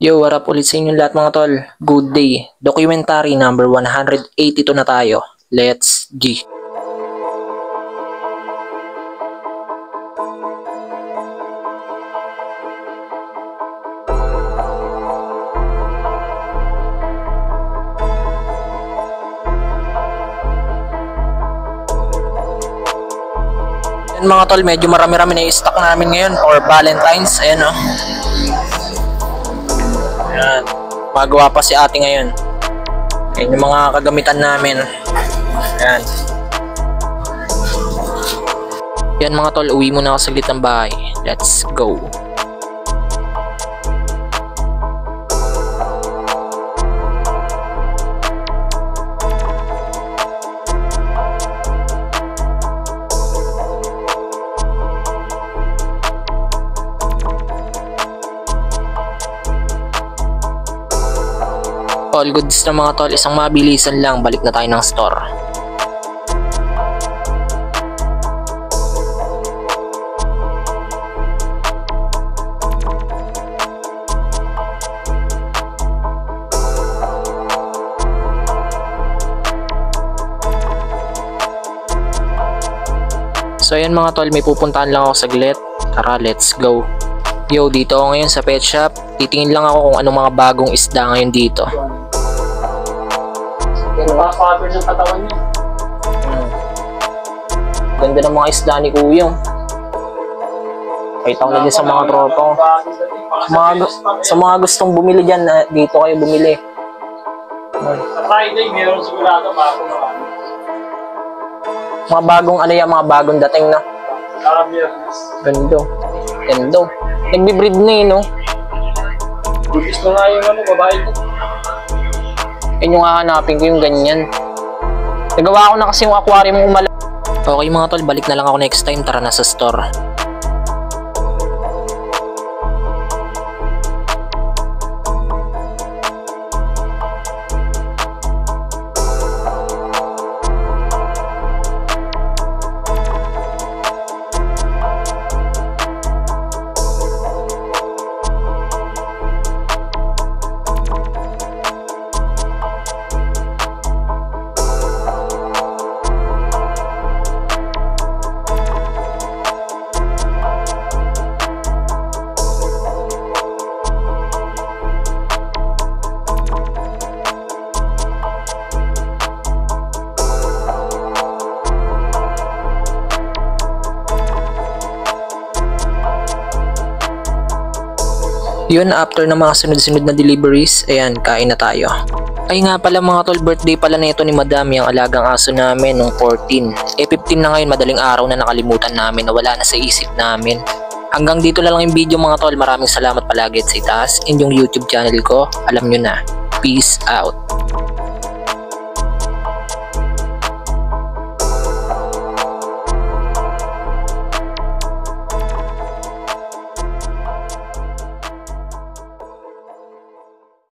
Yo, what up ulit sa inyo lahat mga tol. Good day. Documentary number 182 na tayo. Let's G. Yan mga tol, medyo marami-rami na i-stock namin ngayon for Valentine's. Ayan o. Ayan. Magawa pa si ate ngayon. Ayan yung mga kagamitan namin. Ayan. Yan mga tol, uwi muna ako saglit ng bahay. Let's go. All goods na mga tol, isang mabilisan lang, balik na tayo ng store. So ayan mga tol, may pupuntahan lang ako saglit. Tara, let's go. Yo, dito ako ngayon sa pet shop. Titingin lang ako kung anong mga bagong isda ngayon dito. Nakaka-cover ng katawan niya. Ganda ng mga isda ni Kuya. Kita ko na din sa mga tropa. Sa mga gustong bumili dyan, dito kayo bumili. Sa Friday, meron sigurado bago marami. Mga bagong ano yan, mga bagong dating na. Biyernes. Gando. Gando. Nagbe-breed na eh, no? Bugis na nga yung babae ko. Yun yung hahanapin ko yung ganyan. Nagawa ko na kasi yung aquarium ng umala. Okay mga tol, balik na lang ako next time. Tara na sa store. Yun, after ng mga sunod-sunod na deliveries, ayan, kain na tayo. Ay nga pala mga tol, birthday pala na ito ni Madam, yung alagang aso namin nung 14. 15 na ngayon, madaling araw na nakalimutan namin na wala na sa isip namin. Hanggang dito na lang yung video mga tol, maraming salamat palagi at sa itaas. Inyong YouTube channel ko, alam nyo na. Peace out.